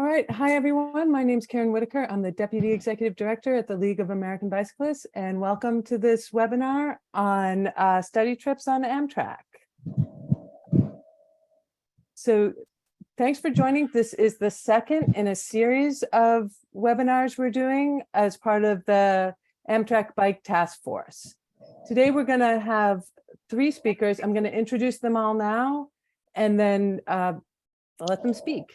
right. Hi, everyone. My name is Karen Whitaker. I'm the Deputy Executive Director at the League of American Bicyclists, and welcome to this webinar on study trips on Amtrak. So thanks for joining. This is the second in a series of webinars we're doing as part of the Amtrak Bike Task Force. Today, we're going to have three speakers. I'm going to introduce them all now, and then let them speak.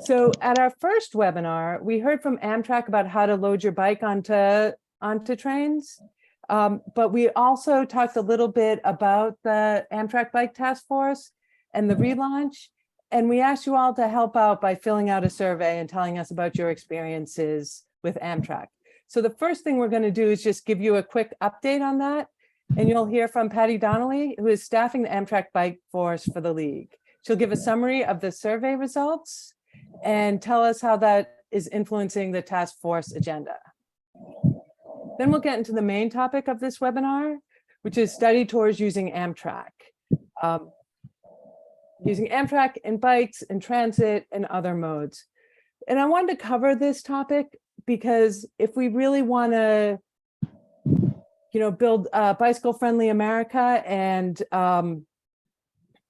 So at our first webinar, we heard from Amtrak about how to load your bike onto trains. But we also talked a little bit about the Amtrak Bike Task Force and the relaunch. And we asked you all to help out by filling out a survey and telling us about your experiences with Amtrak. So the first thing we're going to do is just give you a quick update on that. And you'll hear from Patty Donnelly, who is staffing the Amtrak Bike Force for the League. She'll give a summary of the survey results and tell us how that is influencing the task force agenda. Then we'll get into the main topic of this webinar, which is study tours using Amtrak. Using Amtrak in bikes, in transit, and other modes. And I wanted to cover this topic because if we really want to, build a bicycle-friendly America and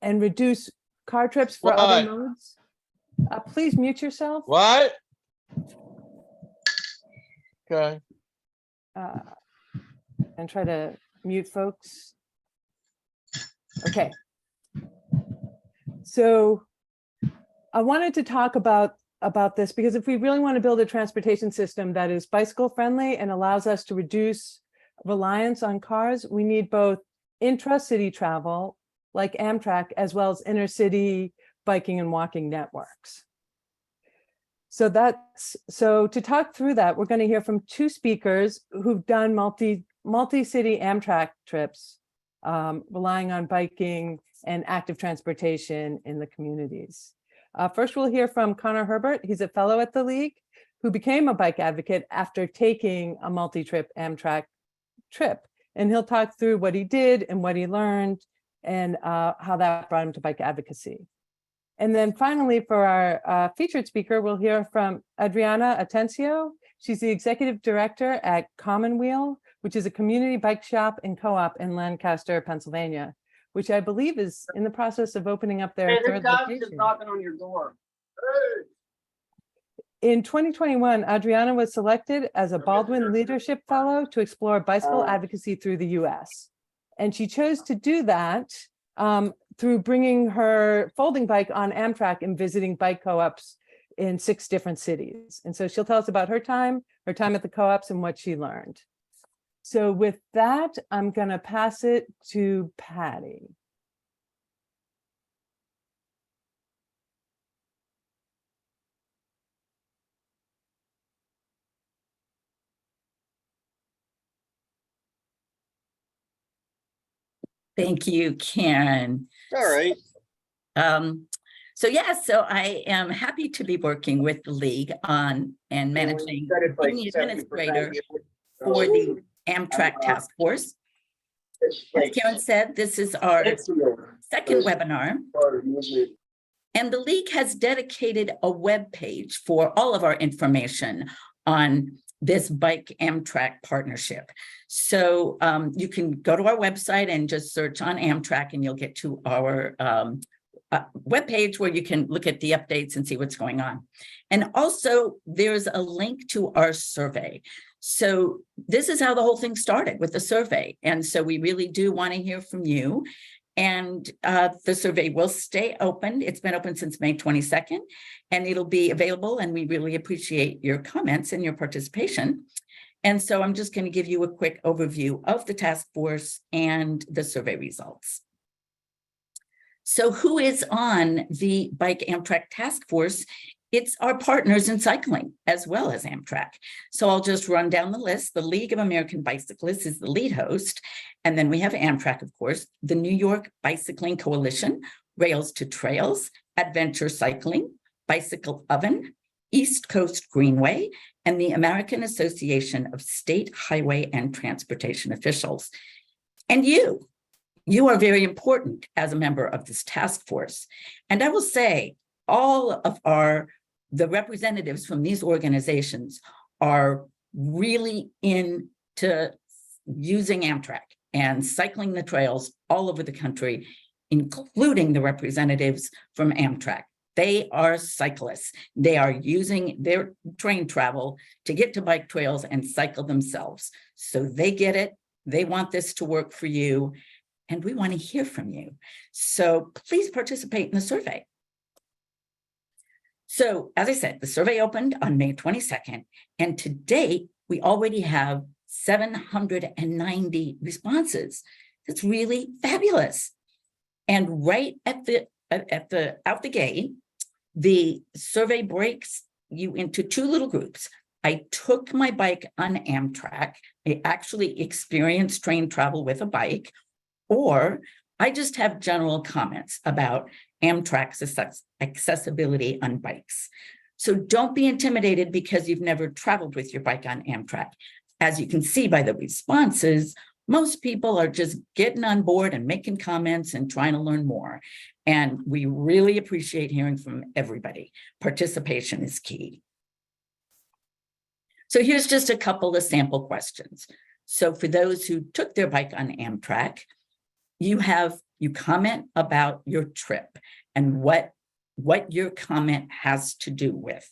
reduce car trips for other modes, please mute yourself. What? Okay. And try to mute folks. Okay. So I wanted to talk about this because if we really want to build a transportation system that is bicycle friendly and allows us to reduce reliance on cars, we need both intra-city travel like Amtrak as well as inner-city biking and walking networks. So to talk through that, we're going to hear from two speakers who've done multi-city Amtrak trips, relying on biking and active transportation in the communities. First, we'll hear from Connor Herbert. He's a fellow at the League who became a bike advocate after taking a multi-trip Amtrak trip. And he'll talk through what he did and what he learned and how that brought him to bike advocacy. And then finally, for our featured speaker, we'll hear from Adriana Atencio. She's the executive director at Commonwheel, which is a community bike shop and co-op in Lancaster, Pennsylvania, which I believe is in the process of opening up their third location. Knocking on your door. In 2021, Adriana was selected as a Baldwin Leadership Fellow to explore bicycle advocacy through the US. And she chose to do that through bringing her folding bike on Amtrak and visiting bike co-ops in 6 different cities. And so she'll tell us about her time at the co-ops and what she learned. So with that, I'm going to pass it to Patty. Thank you, Karen. All right. So I am happy to be working with the League on and managing being the administrator for the Amtrak Task Force. As Karen said, this is our second webinar. And the League has dedicated a web page for all of our information on this Bike Amtrak partnership. So you can go to our website and just search on Amtrak and you'll get to our webpage where you can look at the updates and see what's going on. And also there's a link to our survey. So this is how the whole thing started, with the survey. And so we really do want to hear from you. And the survey will stay open. It's been open since May 22nd, and it'll be available. And we really appreciate your comments and your participation. And so I'm just going to give you a quick overview of the task force and the survey results. So who is on the Bike Amtrak Task Force? It's our partners in cycling as well as Amtrak. So I'll just run down the list. The League of American Bicyclists is the lead host. And then we have Amtrak, of course, the New York Bicycling Coalition, Rails to Trails, Adventure Cycling, Bicycle Oven, East Coast Greenway, and the American Association of State Highway and Transportation Officials. And you are very important as a member of this task force. And I will say, all of our the representatives from these organizations are really into using Amtrak and cycling the trails all over the country, including the representatives from Amtrak. They are cyclists. They are using their train travel to get to bike trails and cycle themselves. So they get it. They want this to work for you. And we want to hear from you. So please participate in the survey. So as I said, the survey opened on May 22nd, and to date, we already have 790 responses. That's really fabulous. And right out the gate, the survey breaks you into two little groups. I took my bike on Amtrak. I actually experienced train travel with a bike, or I just have general comments about Amtrak's accessibility on bikes. So don't be intimidated because you've never traveled with your bike on Amtrak. As you can see by the responses, most people are just getting on board and making comments and trying to learn more. And we really appreciate hearing from everybody. Participation is key. So here's just a couple of sample questions. So for those who took their bike on Amtrak, you comment about your trip and what your comment has to do with.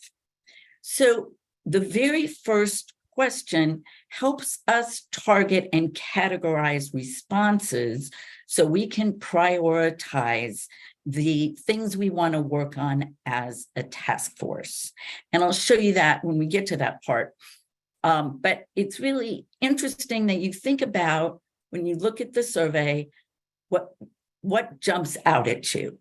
So the very first question helps us target and categorize responses so we can prioritize the things we want to work on as a task force. And I'll show you that when we get to that part. But it's really interesting that you think about, when you look at the survey, what jumps out at you.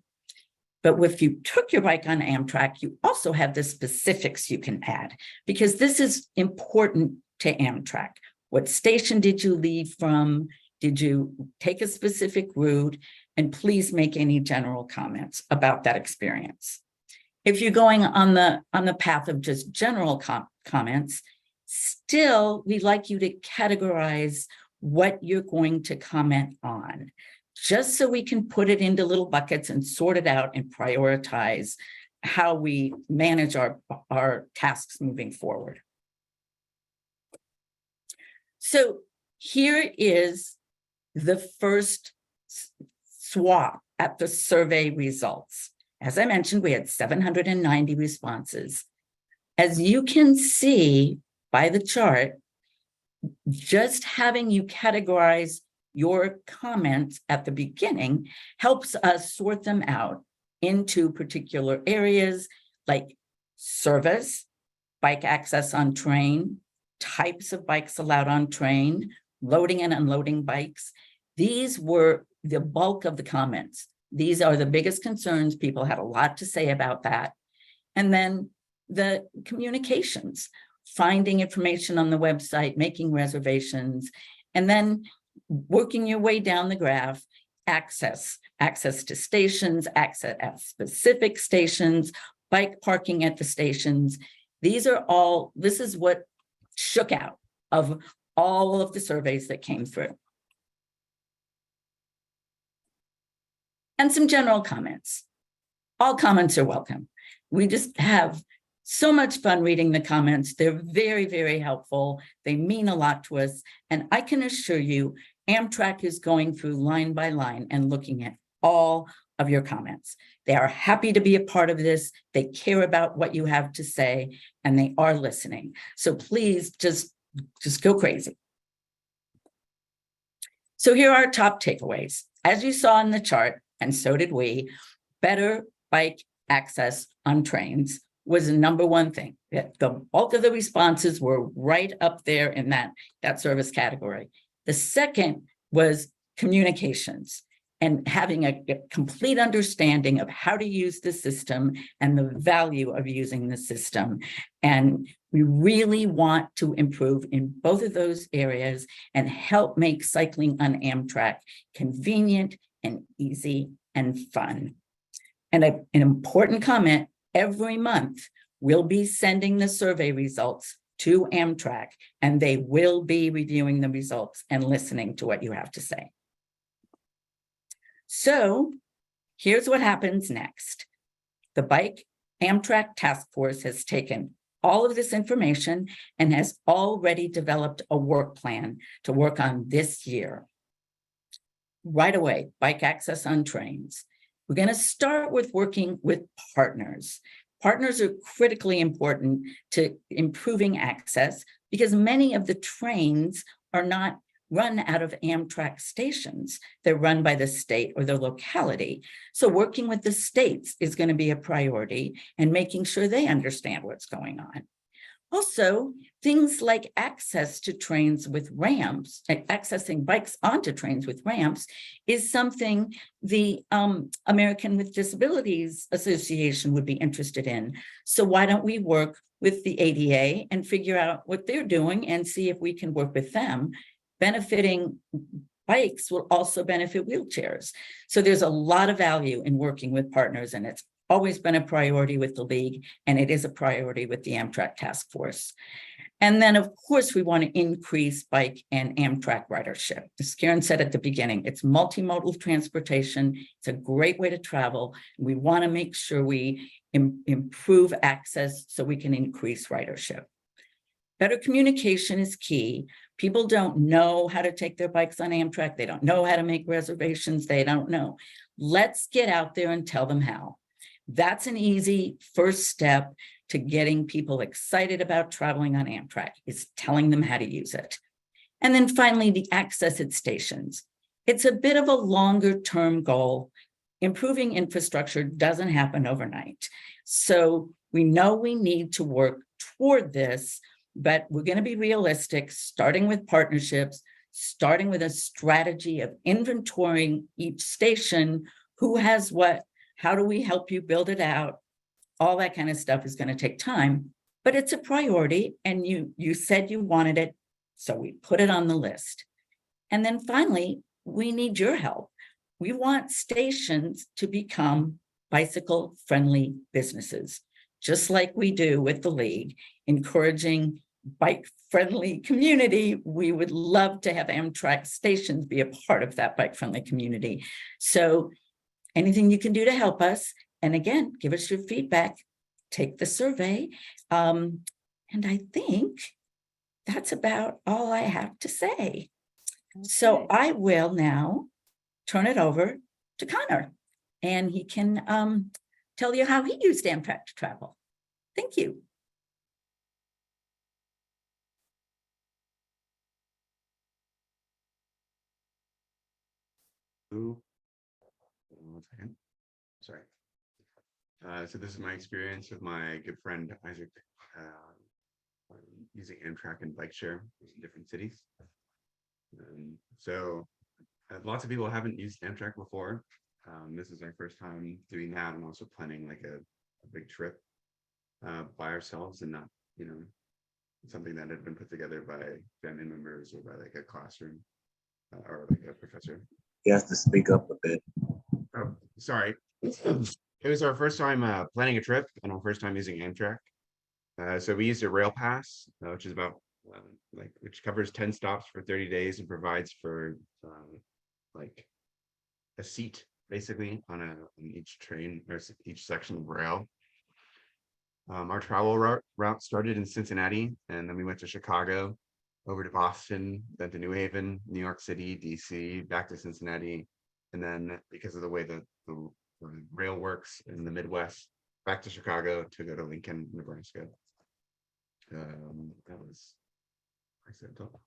But if you took your bike on Amtrak, you also have the specifics you can add, because this is important to Amtrak. What station did you leave from? Did you take a specific route? And please make any general comments about that experience. If you're going on the path of just general comments, still, we'd like you to categorize what you're going to comment on, just so we can put it into little buckets and sort it out and prioritize how we manage our tasks moving forward. So here is the first swap at the survey results. As I mentioned, we had 790 responses. As you can see by the chart, just having you categorize your comments at the beginning helps us sort them out into particular areas like service, bike access on train, types of bikes allowed on train, loading and unloading bikes. These were the bulk of the comments. These are the biggest concerns. People had a lot to say about that. And then the communications, finding information on the website, making reservations, and then working your way down the graph, access to stations, access at specific stations, bike parking at the stations. This is what shook out of all of the surveys that came through. And some general comments. All comments are welcome. We just have so much fun reading the comments. They're very, very helpful. They mean a lot to us. And I can assure you, Amtrak is going through line by line and looking at all of your comments. They are happy to be a part of this. They care about what you have to say, and they are listening. So please just go crazy. So here are our top takeaways. As you saw in the chart, and so did we, better bike access on trains was the number one thing. The bulk of the responses were right up there in that service category. The second was communications and having a complete understanding of how to use the system and the value of using the system. And we really want to improve in both of those areas and help make cycling on Amtrak convenient and easy and fun. And an important comment, every month we'll be sending the survey results to Amtrak, and they will be reviewing the results and listening to what you have to say. So here's what happens next. The bike Amtrak Task Force has taken all of this information and has already developed a work plan to work on this year. Right away, bike access on trains. We're going to start with working with partners. Partners are critically important to improving access because many of the trains are not run out of Amtrak stations. They're run by the state or the locality. So working with the states is going to be a priority and making sure they understand what's going on. Also, things like access to trains with ramps, like accessing bikes onto trains with ramps, is something the American with Disabilities Association would be interested in. So why don't we work with the ADA and figure out what they're doing and see if we can work with them? Benefiting bikes will also benefit wheelchairs. So there's a lot of value in working with partners, and it's always been a priority with the league, and it is a priority with the Amtrak Task Force. And then, of course, we want to increase bike and Amtrak ridership. As Karen said at the beginning, it's multimodal transportation. It's a great way to travel. We want to make sure we improve access so we can increase ridership. Better communication is key. People don't know how to take their bikes on Amtrak. They don't know how to make reservations. They don't know. Let's get out there and tell them how. That's an easy first step to getting people excited about traveling on Amtrak, is telling them how to use it. And then finally, the access at stations. It's a bit of a longer term goal. Improving infrastructure doesn't happen overnight. So we know we need to work toward this, but we're going to be realistic, starting with partnerships, starting with a strategy of inventorying each station, who has what, how do we help you build it out? All that kind of stuff is going to take time, but it's a priority, and you said you wanted it, so we put it on the list. And then finally, we need your help. We want stations to become bicycle-friendly businesses, just like we do with the league, encouraging bike-friendly community. We would love to have Amtrak stations be a part of that bike-friendly community. So anything you can do to help us, and again, give us your feedback, take the survey. And I think that's about all I have to say. Okay. So I will now turn it over to Connor, and he can tell you how he used Amtrak to travel. Thank you. One second. Sorry. So this is my experience with my good friend Isaac using Amtrak and bike share in different cities. So lots of people haven't used Amtrak before. This is our first time doing that, and also planning like a big trip by ourselves, and not, you know, something that had been put together by family members or by like a classroom or like a professor. You have to speak up a bit. Oh, sorry. It was our first time planning a trip and our first time using Amtrak. So we used a rail pass, which is about which covers 10 stops for 30 days and provides for like a seat basically on each train or each section of rail. Our travel route started in Cincinnati, and then we went to Chicago, over to Boston, then to New Haven, New York City, DC, back to Cincinnati, and then because of the way the rail works in the Midwest, back to Chicago to go to Lincoln, Nebraska. That was accidental.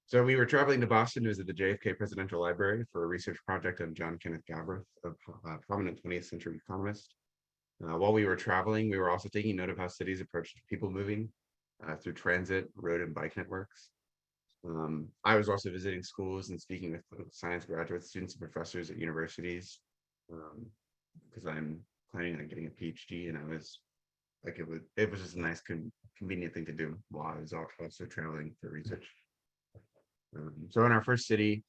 So we were traveling to Boston to visit the JFK Presidential Library for a research project on John Kenneth Galbraith, a prominent 20th century economist. While we were traveling, we were also taking note of how cities approached people moving through transit, road, and bike networks. I was also visiting schools and speaking with science graduate students and professors at universities, because I'm planning on getting a PhD, and I was like, it was just a nice, convenient thing to do while I was also traveling for research. So in our first city,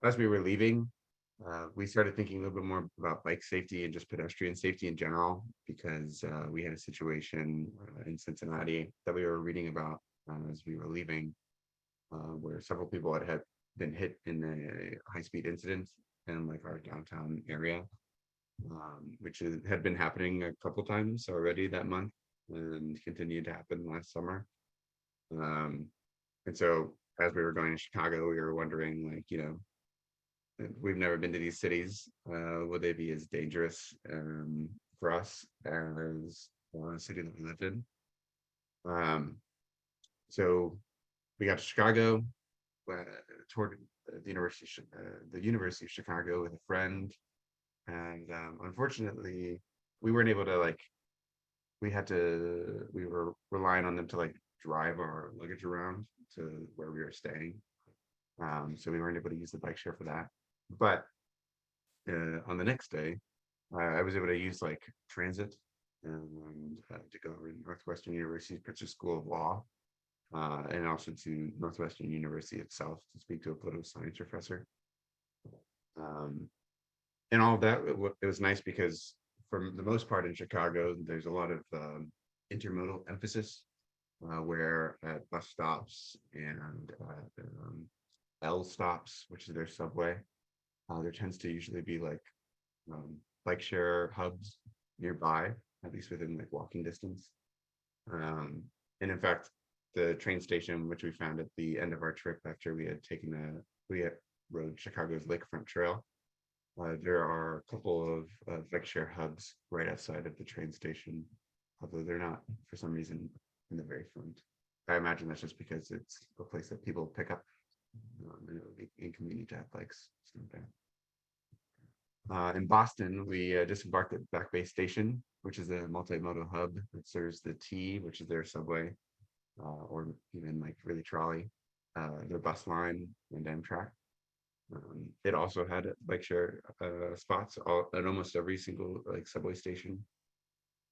as we were leaving, we started thinking a little bit more about bike safety and just pedestrian safety in general, because we had a situation in Cincinnati that we were reading about as we were leaving, where several people had been hit in a high-speed incident in like our downtown area. which had been happening a couple times already that month and continued to happen last summer. And so as we were going to Chicago, we were wondering, like, we've never been to these cities. Would they be as dangerous for us as a city that we lived in? So we got to Chicago, toward the University of Chicago with a friend, and unfortunately, we weren't able to we were relying on them to like drive our luggage around to where we were staying. So we weren't able to use the bike share for that. But on the next day, I was able to use like transit and to go over to Northwestern University's Pritzker School of Law, and also to Northwestern University itself to speak to a political science professor. And all of that, it was nice because for the most part in Chicago, there's a lot of intermodal emphasis, where at bus stops and L stops, which is their subway, there tends to usually be like bike share hubs nearby, at least within like walking distance. And in fact, the train station, which we found at the end of our trip after we had rode Chicago's Lakefront Trail, there are a couple of bike share hubs right outside of the train station, although they're not for some reason in the very front. I imagine that's just because it's a place that people pick up, and it would be inconvenient to have bikes. In Boston, we disembarked at Back Bay Station, which is a multimodal hub that serves the T, which is their subway, or even like really trolley, their bus line and Amtrak. It also had bike share spots at almost every single like subway station.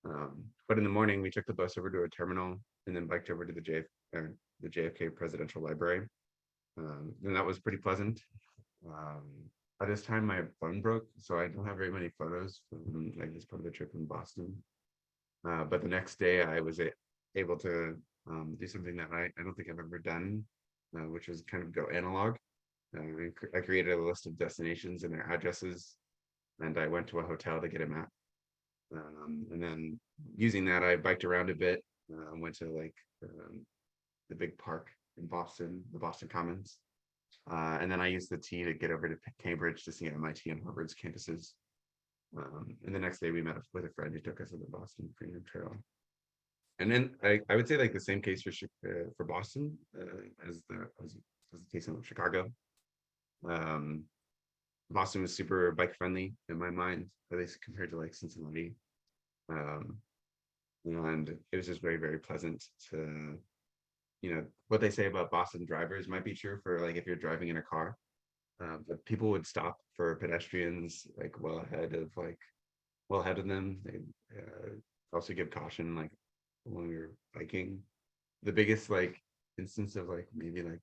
But in the morning, we took the bus over to a terminal and then biked over to the JFK Presidential Library. And that was pretty pleasant. At this time, my phone broke, so I don't have very many photos from like this part of the trip in Boston. But the next day, I was able to do something that I don't think I've ever done, which was kind of go analog. I created a list of destinations and their addresses, and I went to a hotel to get a map. And then using that, I biked around a bit, went to like the big park in Boston, the Boston Commons. And then I used the T to get over to Cambridge to see MIT and Harvard's campuses. And the next day we met with a friend who took us to the Boston Freedom Trail. And then I would say like the same case for Boston as the case in Chicago. Boston was super bike friendly in my mind, at least compared to like Cincinnati. And it was just very, very pleasant to, what they say about Boston drivers might be true for like if you're driving in a car. But people would stop for pedestrians like well ahead of them. They also give caution like when we were biking. The biggest like instance of like maybe like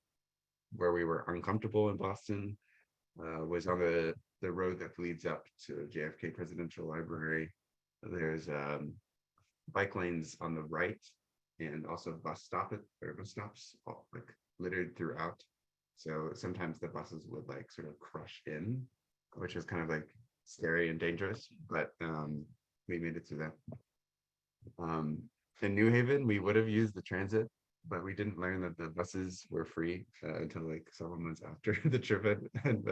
where we were uncomfortable in Boston was on the road that leads up to JFK Presidential Library. There's bike lanes on the right and also bus stops all, like littered throughout. So sometimes the buses would like sort of crush in, which is kind of like scary and dangerous, but we made it through that. In New Haven, we would have used the transit, but we didn't learn that the buses were free until like several months after the trip had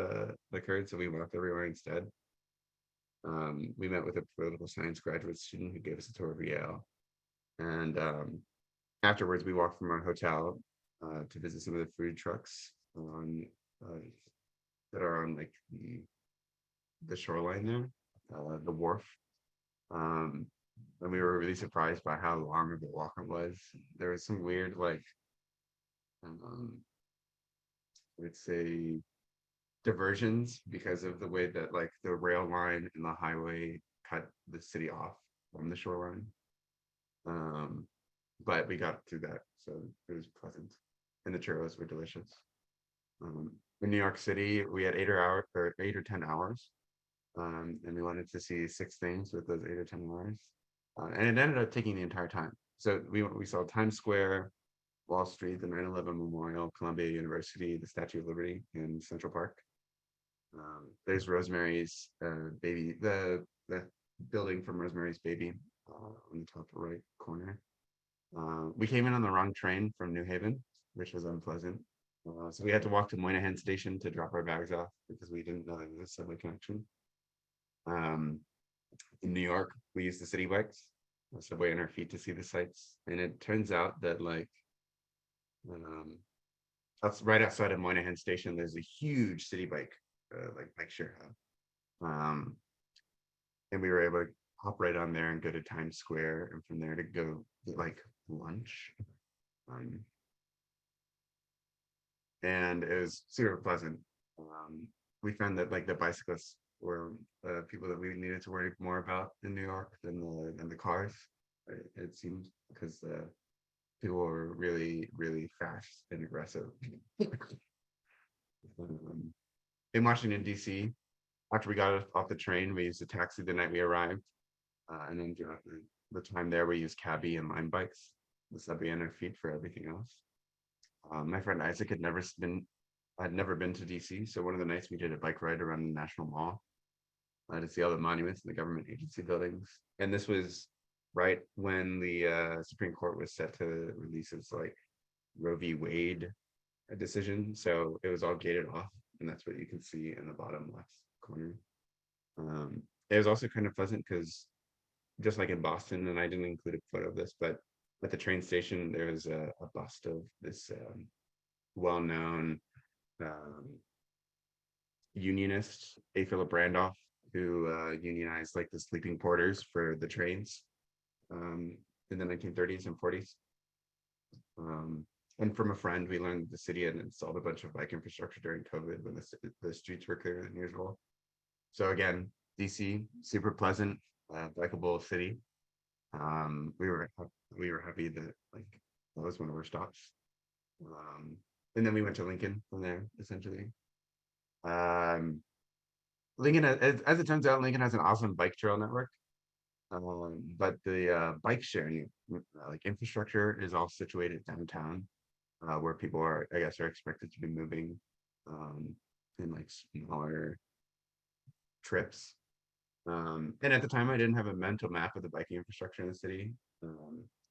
occurred. So we walked everywhere instead. We met with a political science graduate student who gave us a tour of Yale. And afterwards, we walked from our hotel to visit some of the food trucks that are on like the shoreline there, the wharf. And we were really surprised by how long of a walk it was. There was some weird, like, let's say, diversions because of the way that like the rail line and the highway cut the city off from the shoreline. But we got through that, so it was pleasant, and the churros were delicious. In New York City, we had 8 or 10 hours, and we wanted to see 6 things with those 8 or 10 hours. And it ended up taking the entire time. So we saw Times Square, Wall Street, the 9/11 Memorial, Columbia University, the Statue of Liberty in Central Park. There's Rosemary's Baby, the the building from Rosemary's Baby on the top right corner. We came in on the wrong train from New Haven, which was unpleasant. So we had to walk to Moynihan Station to drop our bags off because we didn't know there was a subway connection. In New York, we used the city bikes, the subway on our feet to see the sights. And it turns out that like, that's right outside of Moynihan Station, there's a huge city bike, like bike share hub. And we were able to hop right on there and go to Times Square, and from there to go get like lunch. And it was super pleasant. We found that like the bicyclists were people that we needed to worry more about in New York than the cars. It seemed, because people were really, really fast and aggressive. In Washington, D.C., after we got off the train, we used a taxi the night we arrived. And then throughout the time there, we used Cabby and Lime bikes, the subway on our feet for everything else. My friend Isaac had never been to DC, so one of the nights we did a bike ride around the National Mall to see all the monuments and the government agency buildings. And this was right when the Supreme Court was set to release its like Roe v. Wade decision, so it was all gated off, and that's what you can see in the bottom left corner. It was also kind of pleasant because, just like in Boston, and I didn't include a photo of this, but at the train station, there was a bust of this well-known unionist, A. Philip Randolph, who unionized like the sleeping porters for the trains in the 1930s and 40s. And from a friend, we learned the city had installed a bunch of bike infrastructure during COVID when the streets were clearer than usual. So again, DC, super pleasant, bikeable city. We were happy that like that was one of our stops. And then we went to Lincoln from there, essentially. Lincoln, as it turns out, Lincoln has an awesome bike trail network. But the bike sharing like infrastructure is all situated downtown, where people are, I guess, are expected to be moving in like smaller trips. And at the time, I didn't have a mental map of the biking infrastructure in the city.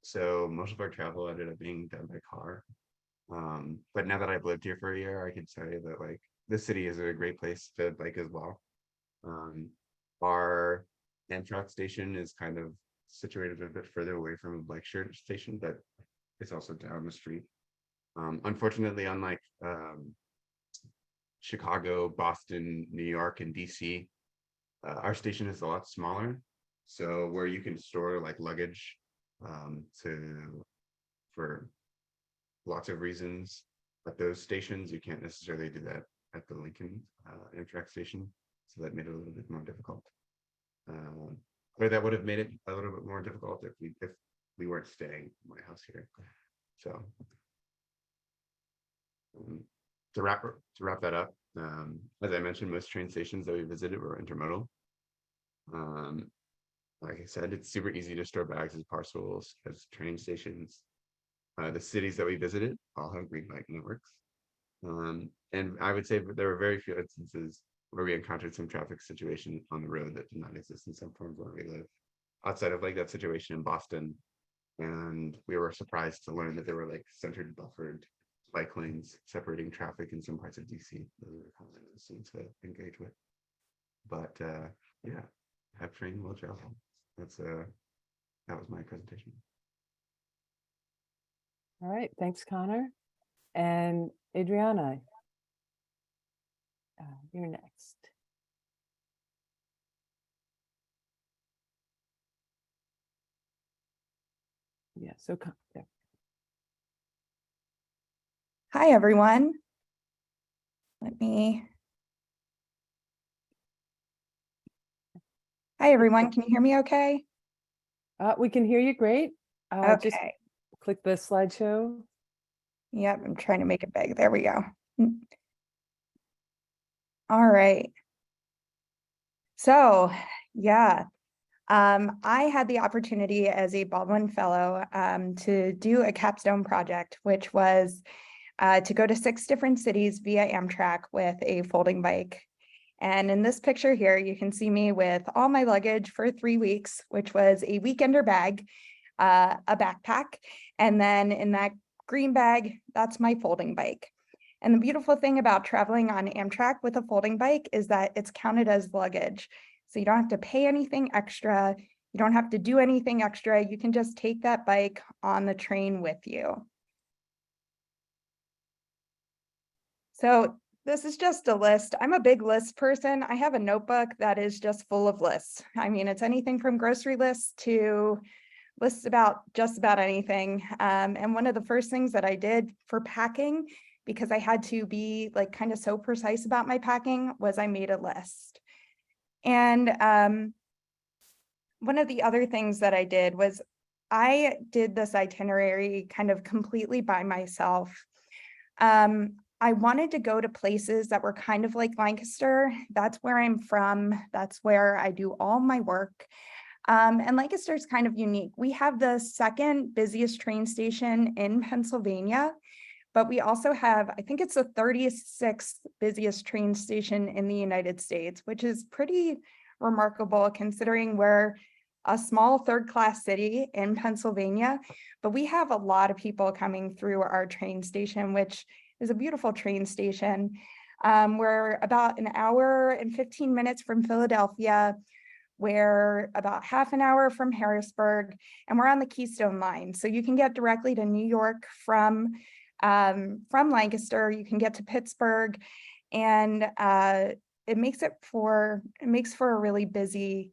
So most of our travel ended up being done by car. But now that I've lived here for a year, I can say that like the city is a great place to bike as well. Our Amtrak station is kind of situated a bit further away from a bike share station, but it's also down the street. Unfortunately, unlike Chicago, Boston, New York, and DC, our station is a lot smaller. So where you can store like luggage for lots of reasons at those stations, you can't necessarily do that at the Lincoln Amtrak station. So that made it a little bit more difficult. Or that would have made it a little bit more difficult if we weren't staying in my house here. So to wrap that up, as I mentioned, most train stations that we visited were intermodal. Like I said, it's super easy to store bags as parcels as train stations. The cities that we visited all have green bike networks. And I would say there were very few instances where we encountered some traffic situation on the road that did not exist in some forms where we live, outside of like that situation in Boston. And we were surprised to learn that there were like centered buffered bike lanes separating traffic in some parts of DC. Those are kind of interesting to engage with. But yeah, have train, will travel. That was my presentation. All right, thanks, Connor. And Adriana, you're next. Yeah, so yeah. Hi, everyone. Hi, everyone. Can you hear me okay? We can hear you great. Just Okay. click the slideshow. Yep, I'm trying to make it big. There we go. All right. So, yeah, I had the opportunity as a Baldwin Fellow to do a capstone project, which was to go to 6 different cities via Amtrak with a folding bike And in this picture here, you can see me with all my luggage for 3 weeks, which was a weekender bag, a backpack, and then in that green bag, that's my folding bike. And the beautiful thing about traveling on Amtrak with a folding bike is that it's counted as luggage. So you don't have to pay anything extra. You don't have to do anything extra. You can just take that bike on the train with you. So this is just a list. I'm a big list person. I have a notebook that is just full of lists. I mean, it's anything from grocery lists to lists about just about anything. And one of the first things that I did for packing, because I had to be like kind of so precise about my packing, was I made a list. And one of the other things that I did was I did this itinerary kind of completely by myself. I wanted to go to places that were kind of like Lancaster. That's where I'm from. That's where I do all my work. And Lancaster is kind of unique. We have the second busiest train station in Pennsylvania, but we also have, I think it's the 36th busiest train station in the United States, which is pretty remarkable considering we're a small third-class city in Pennsylvania, but we have a lot of people coming through our train station, which is a beautiful train station. We're about an hour and 15 minutes from Philadelphia. We're about half an hour from Harrisburg, and we're on the Keystone Line. So you can get directly to New York from Lancaster. You can get to Pittsburgh, and it makes for a really busy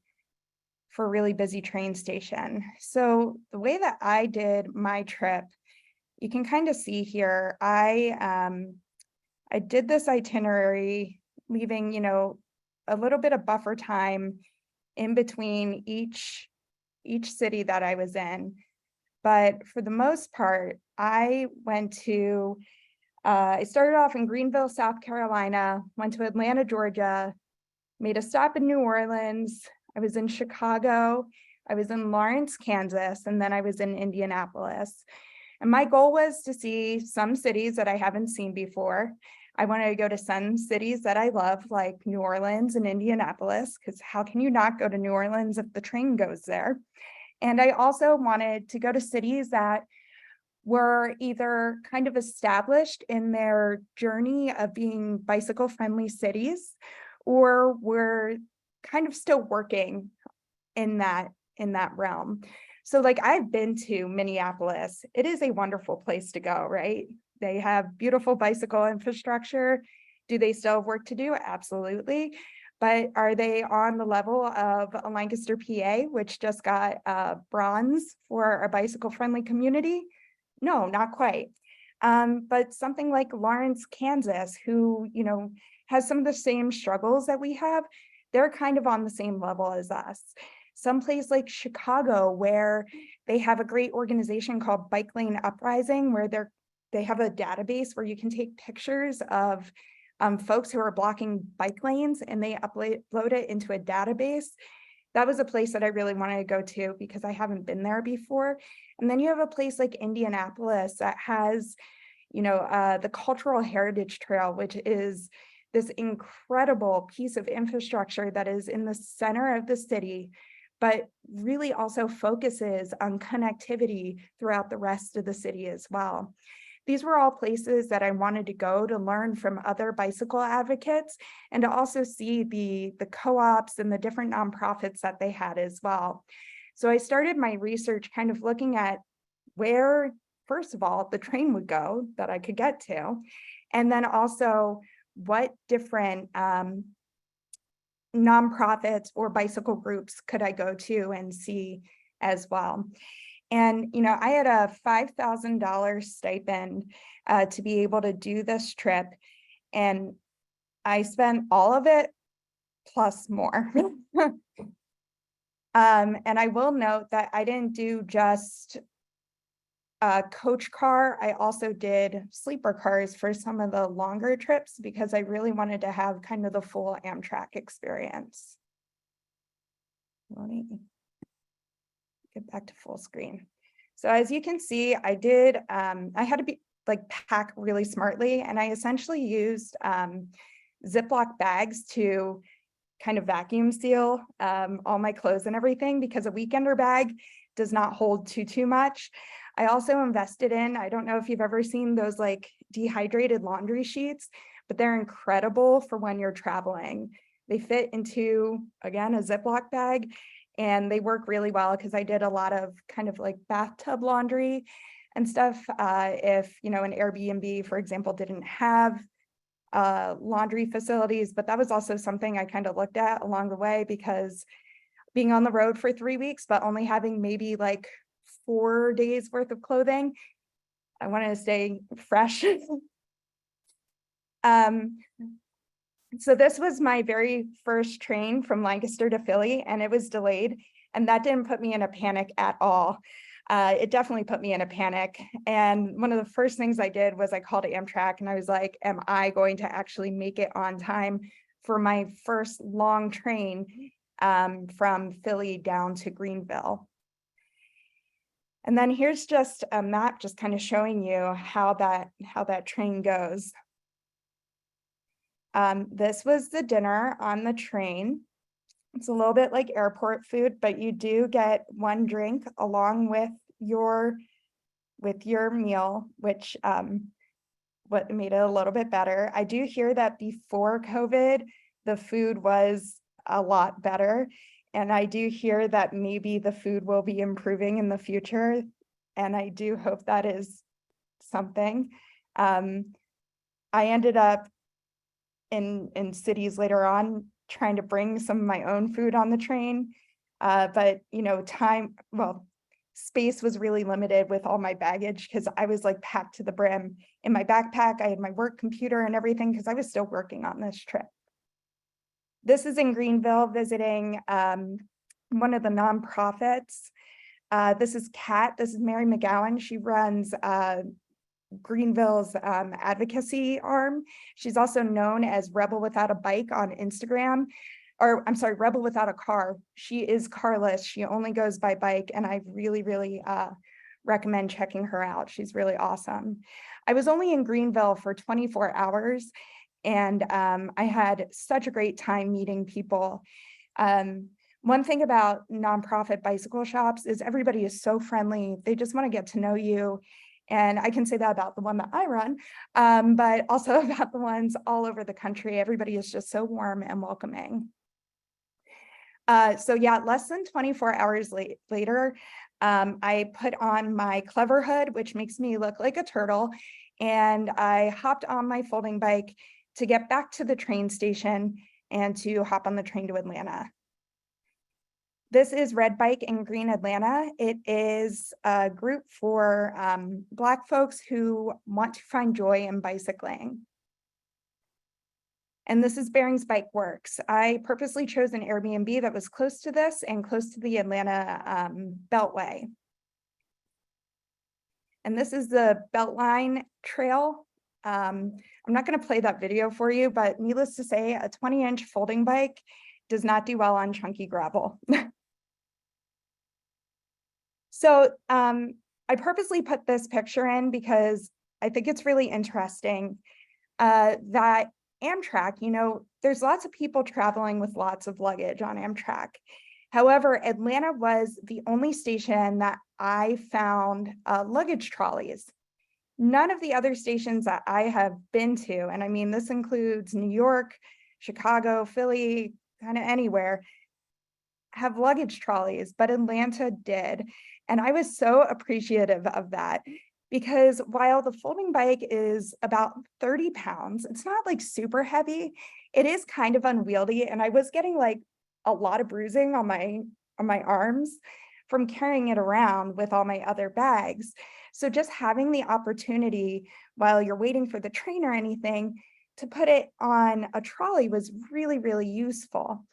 train station. So the way that I did my trip, you can kind of see here, I did this itinerary leaving, a little bit of buffer time in between each city that I was in. But for the most part, I started off in Greenville, South Carolina, went to Atlanta, Georgia, made a stop in New Orleans. I was in Chicago, I was in Lawrence, Kansas, and then I was in Indianapolis. And my goal was to see some cities that I haven't seen before. I wanted to go to some cities that I love, like New Orleans and Indianapolis, because how can you not go to New Orleans if the train goes there? And I also wanted to go to cities that were either kind of established in their journey of being bicycle-friendly cities, or were kind of still working in that realm. So like I've been to Minneapolis. It is a wonderful place to go, right? They have beautiful bicycle infrastructure. Do they still have work to do? Absolutely. But are they on the level of Lancaster, PA, which just got bronze for a bicycle-friendly community? No, not quite. But something like Lawrence, Kansas, who, has some of the same struggles that we have, they're kind of on the same level as us. Someplace like Chicago, where they have a great organization called Bike Lane Uprising, where they have a database where you can take pictures of folks who are blocking bike lanes, and they upload it into a database. That was a place that I really wanted to go to because I haven't been there before. And then you have a place like Indianapolis that has, the Cultural Heritage Trail, which is this incredible piece of infrastructure that is in the center of the city, but really also focuses on connectivity throughout the rest of the city as well. These were all places that I wanted to go to learn from other bicycle advocates and to also see the co-ops and the different nonprofits that they had as well. So I started my research kind of looking at where, first of all, the train would go that I could get to, and then also what different nonprofits or bicycle groups could I go to and see as well. And, I had a $5,000 stipend to be able to do this trip. And I spent all of it plus more. And I will note that I didn't do just a coach car. I also did sleeper cars for some of the longer trips because I really wanted to have kind of the full Amtrak experience. Let me get back to full screen. So as you can see, I had to pack really smartly, and I essentially used Ziploc bags to kind of vacuum seal all my clothes and everything, because a weekender bag does not hold too much. I also invested in, I don't know if you've ever seen those like dehydrated laundry sheets, but they're incredible for when you're traveling. They fit into, again, a Ziploc bag, and they work really well because I did a lot of kind of like bathtub laundry and stuff. If, you know, an Airbnb, for example, didn't have laundry facilities, but that was also something I kind of looked at along the way, because being on the road for 3 weeks, but only having maybe like 4 days worth of clothing, I wanted to stay fresh. So this was my very first train from Lancaster to Philly, and it was delayed, and that didn't put me in a panic at all. It definitely put me in a panic. And one of the first things I did was I called Amtrak and I was like, am I going to actually make it on time for my first long train from Philly down to Greenville? And then here's just a map just kind of showing you how that train goes. This was the dinner on the train. It's a little bit like airport food, but you do get one drink along with your meal, which what made it a little bit better. I do hear that before COVID, the food was a lot better. And I do hear that maybe the food will be improving in the future. And I do hope that is something. I ended up in cities later on trying to bring some of my own food on the train. But, you know, space was really limited with all my baggage, because I was like packed to the brim. In my backpack, I had my work computer and everything, because I was still working on this trip. This is in Greenville, visiting one of the nonprofits. This is Kat. This is Mary McGowan. She runs Greenville's advocacy arm. She's also known as Rebel Without a Bike on Instagram, or I'm sorry, Rebel Without a Car. She is carless. She only goes by bike, and I really, really recommend checking her out. She's really awesome. I was only in Greenville for 24 hours, and I had such a great time meeting people. One thing about nonprofit bicycle shops is everybody is so friendly. They just want to get to know you. And I can say that about the one that I run, but also about the ones all over the country. Everybody is just so warm and welcoming. So yeah, less than 24 hours later, I put on my Clever hood, which makes me look like a turtle, and I hopped on my folding bike to get back to the train station and to hop on the train to Atlanta. This is Red Bike in Green Atlanta. It is a group for Black folks who want to find joy in bicycling. And this is Bearings Bike Works. I purposely chose an Airbnb that was close to this and close to the Atlanta Beltway. And this is the Beltline Trail. I'm not going to play that video for you, but needless to say, a 20-inch folding bike does not do well on chunky gravel. So I purposely put this picture in because I think it's really interesting that Amtrak, you know, there's lots of people traveling with lots of luggage on Amtrak. However, Atlanta was the only station that I found luggage trolleys. None of the other stations that I have been to, and I mean, this includes New York, Chicago, Philly, kind of anywhere, have luggage trolleys, but Atlanta did. And I was so appreciative of that, because while the folding bike is about 30 pounds, it's not like super heavy. It is kind of unwieldy. And I was getting like a lot of bruising on my arms from carrying it around with all my other bags. So just having the opportunity while you're waiting for the train or anything to put it on a trolley was really, really useful.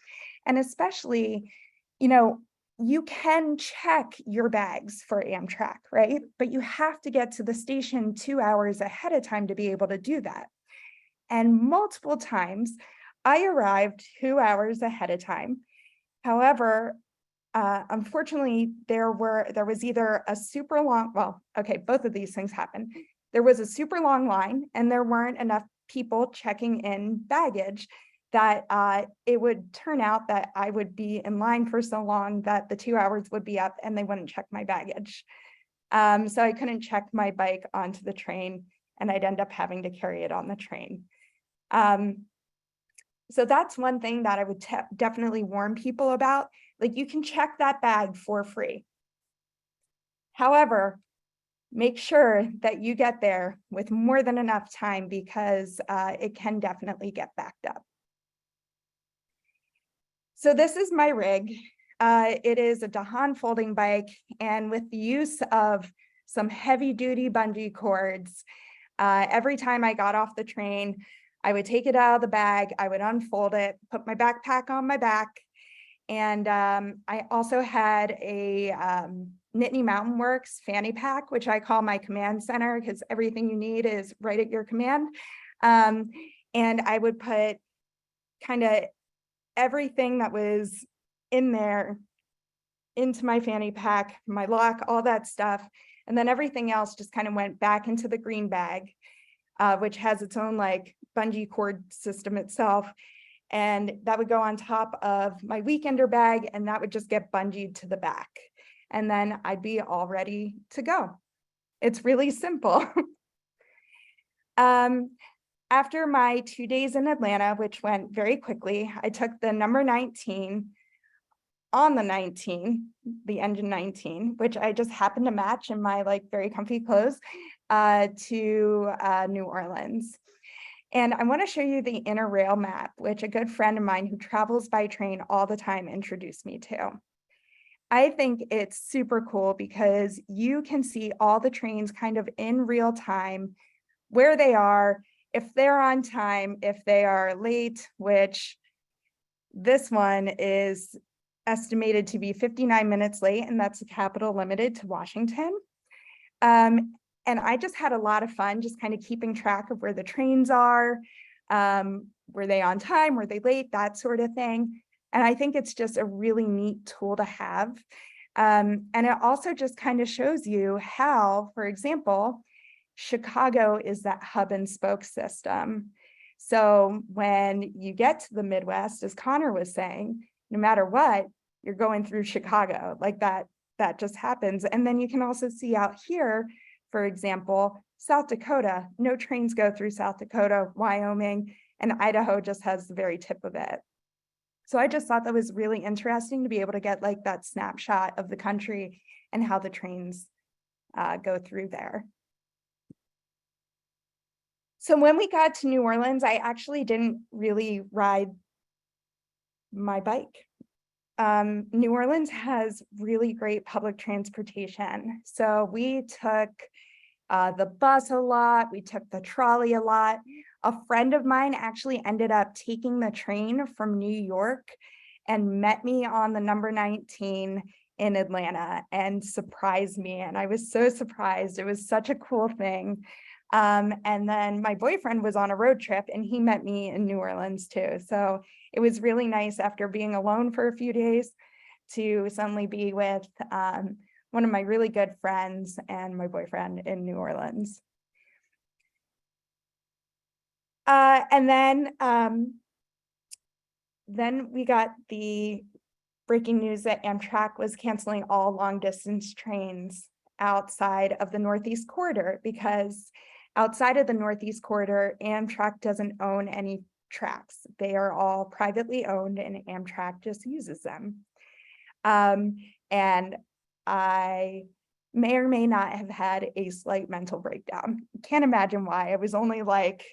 And especially, you know, you can check your bags for Amtrak, right? But you have to get to the station 2 hours ahead of time to be able to do that. And multiple times I arrived 2 hours ahead of time. However, unfortunately, there was either a super long, well, okay, both of these things happened. There was a super long line and there weren't enough people checking in baggage, that it would turn out that I would be in line for so long that the 2 hours would be up and they wouldn't check my baggage. So I couldn't check my bike onto the train, and I'd end up having to carry it on the train. So that's one thing that I would definitely warn people about. Like, you can check that bag for free. However, make sure that you get there with more than enough time, because it can definitely get backed up. So this is my rig. It is a Dahan folding bike, and with the use of some heavy duty bungee cords, every time I got off the train, I would take it out of the bag, I would unfold it, put my backpack on my back, and I also had a Nittany Mountain Works fanny pack, which I call my command center, because everything you need is right at your command. And I would put kind of everything that was in there into my fanny pack, my lock, all that stuff. And then everything else just kind of went back into the green bag, which has its own like bungee cord system itself. And that would go on top of my weekender bag, and that would just get bungeed to the back. And then I'd be all ready to go. It's really simple. After my 2 days in Atlanta, which went very quickly, I took the number 19 on the 19, the engine 19, which I just happened to match in my like very comfy clothes, to New Orleans. And I want to show you the inner rail map, which a good friend of mine who travels by train all the time introduced me to. I think it's super cool because you can see all the trains kind of in real time, where they are, if they're on time, if they are late, which this one is estimated to be 59 minutes late, and that's the Capital Limited to Washington. And I just had a lot of fun just kind of keeping track of where the trains are, were they on time, were they late, that sort of thing. And I think it's just a really neat tool to have. And it also just kind of shows you how, for example, Chicago is that hub and spoke system. So when you get to the Midwest, as Connor was saying, no matter what, you're going through Chicago, like that just happens. And then you can also see out here, for example, South Dakota, no trains go through South Dakota, Wyoming, and Idaho just has the very tip of it. So I just thought that was really interesting to be able to get like that snapshot of the country and how the trains go through there. So when we got to New Orleans, I actually didn't really ride my bike. New Orleans has really great public transportation. So we took the bus a lot, we took the trolley a lot. A friend of mine actually ended up taking the train from New York and met me on the number 19 in Atlanta and surprised me. And I was so surprised. It was such a cool thing. And then my boyfriend was on a road trip and he met me in New Orleans too. So it was really nice after being alone for a few days to suddenly be with one of my really good friends and my boyfriend in New Orleans. And then we got the breaking news that Amtrak was canceling all long distance trains outside of the Northeast Corridor, because outside of the Northeast Corridor, Amtrak doesn't own any tracks. They are all privately owned and Amtrak just uses them. And I may or may not have had a slight mental breakdown. Can't imagine why. I was only like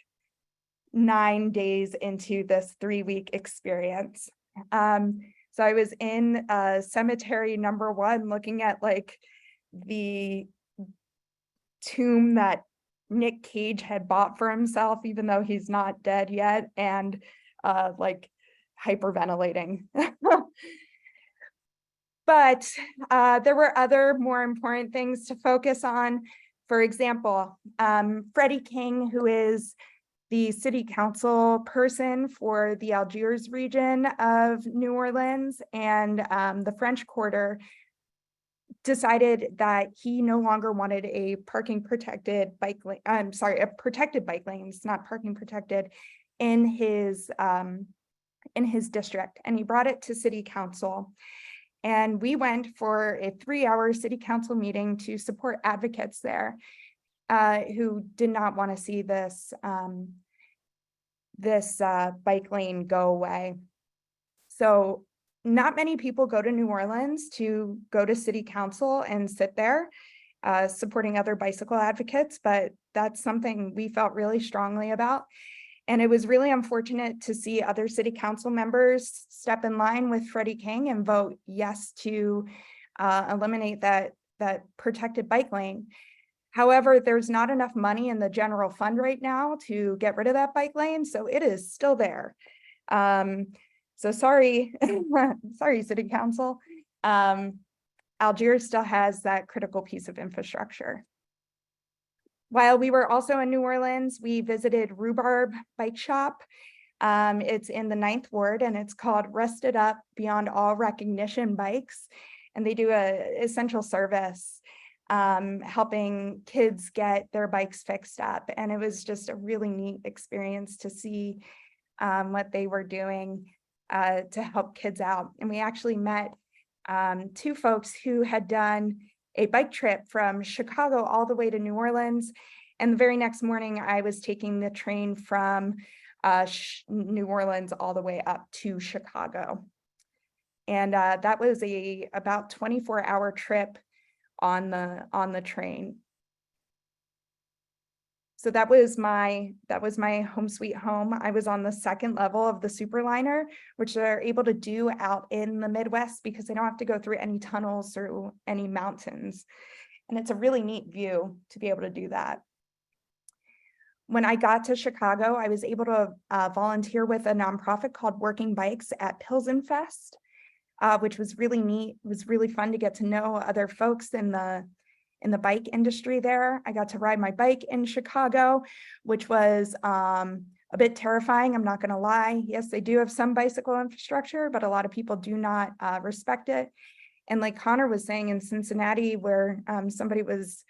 9 days into this 3-week experience. So I was in cemetery number 1 looking at like the tomb that Nick Cage had bought for himself, even though he's not dead yet, and like hyperventilating. But there were other more important things to focus on. For example, Freddie King, who is the city council person for the Algiers region of New Orleans and the French Quarter, decided that he no longer wanted a protected bike lane. I'm sorry, a protected bike lanes, not parking protected, in his district, and he brought it to city council. And we went for a 3-hour city council meeting to support advocates there who did not want to see this bike lane go away. So not many people go to New Orleans to go to city council and sit there supporting other bicycle advocates, but that's something we felt really strongly about. And it was really unfortunate to see other city council members step in line with Freddie King and vote yes to eliminate that protected bike lane. However, there's not enough money in the general fund right now to get rid of that bike lane, so it is still there. So sorry, sorry, city council. Algiers still has that critical piece of infrastructure. While we were also in New Orleans, we visited Rhubarb Bike Shop. It's in the 9th Ward, and it's called Rusted Up Beyond All Recognition Bikes. And they do a essential service, helping kids get their bikes fixed up. And it was just a really neat experience to see what they were doing to help kids out. And we actually met 2 folks who had done a bike trip from Chicago all the way to New Orleans. And the very next morning, I was taking the train from New Orleans all the way up to Chicago. And that was about 24-hour trip on the train. So that was my home sweet home. I was on the 2nd level of the Superliner, which they're able to do out in the Midwest because they don't have to go through any tunnels or any mountains. And it's a really neat view to be able to do that. When I got to Chicago, I was able to volunteer with a nonprofit called Working Bikes at Pilsenfest, which was really neat. It was really fun to get to know other folks in the bike industry there. I got to ride my bike in Chicago, which was a bit terrifying. I'm not going to lie. Yes, they do have some bicycle infrastructure, but a lot of people do not respect it. And like Connor was saying, in Cincinnati, where somebody was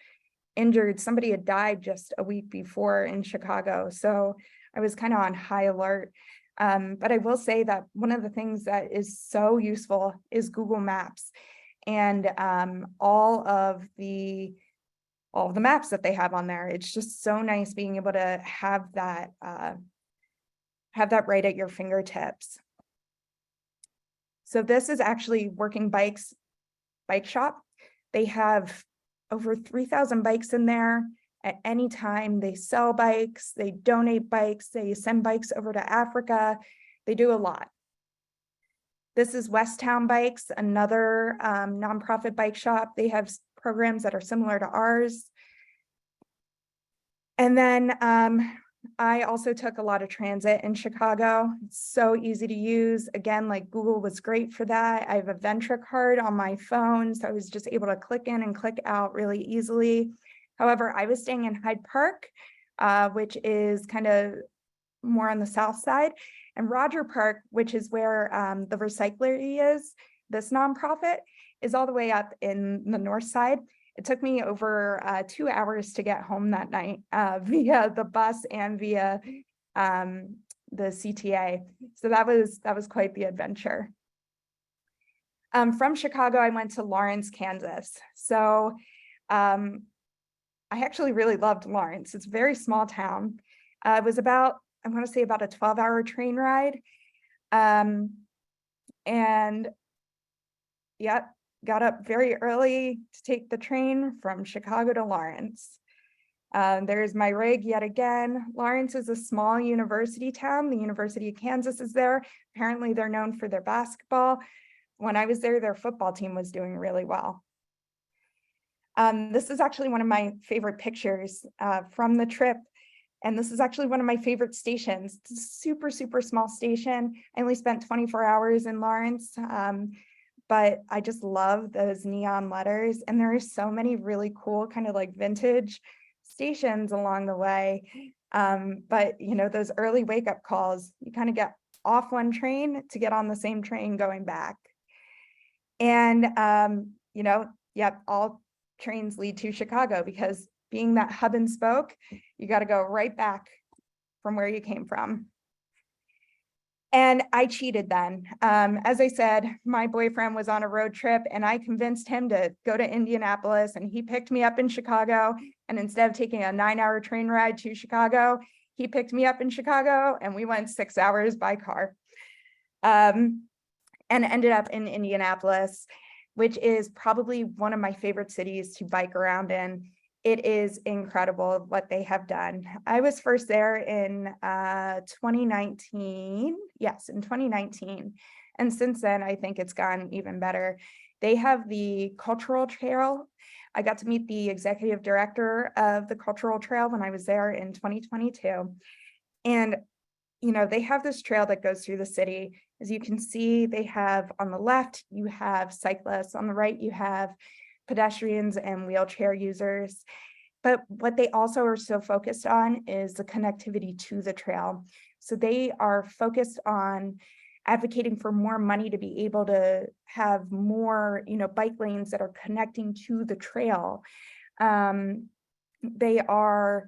injured, somebody had died just a week before in Chicago. So I was kind of on high alert. But I will say that one of the things that is so useful is Google Maps. And all of the maps that they have on there. It's just so nice being able to have that right at your fingertips. So this is actually Working Bikes Bike Shop. They have over 3,000 bikes in there at any time. They sell bikes, they donate bikes, they send bikes over to Africa. They do a lot. This is Westtown Bikes, another nonprofit bike shop. They have programs that are similar to ours. And then I also took a lot of transit in Chicago. It's so easy to use. Again, like Google was great for that. I have a Ventra card on my phone, so I was just able to click in and click out really easily. However, I was staying in Hyde Park, which is kind of more on the south side, and Roger Park, which is where the recyclery is, this nonprofit, is all the way up in the north side. It took me over 2 hours to get home that night via the bus and via the CTA. So that was quite the adventure. From Chicago, I went to Lawrence, Kansas. So I actually really loved Lawrence. It's a very small town. It was about, I want to say about a 12-hour train ride. And yeah, got up very early to take the train from Chicago to Lawrence. There's my rig yet again. Lawrence is a small university town. The University of Kansas is there. Apparently they're known for their basketball. When I was there, their football team was doing really well. This is actually one of my favorite pictures from the trip. And this is actually one of my favorite stations. It's a super, super small station. I only spent 24 hours in Lawrence, but I just love those neon letters. And there are so many really cool kind of like vintage stations along the way. But you know, those early wake up calls, you kind of get off one train to get on the same train going back. And you know, yep, all trains lead to Chicago because being that hub and spoke, you got to go right back from where you came from. And I cheated then. As I said, my boyfriend was on a road trip and I convinced him to go to Indianapolis, and he picked me up in Chicago. And instead of taking a 9-hour train ride to Chicago, he picked me up in Chicago and we went 6 hours by car. And ended up in Indianapolis, which is probably one of my favorite cities to bike around in. It is incredible what they have done. I was first there in 2019. Yes, in 2019. And since then, I think it's gone even better. They have the cultural trail. I got to meet the executive director of the cultural trail when I was there in 2022. And, you know, they have this trail that goes through the city. As you can see, they have on the left, you have cyclists. On the right, you have pedestrians and wheelchair users. But what they also are so focused on is the connectivity to the trail. So they are focused on advocating for more money to be able to have more, you know, bike lanes that are connecting to the trail. They are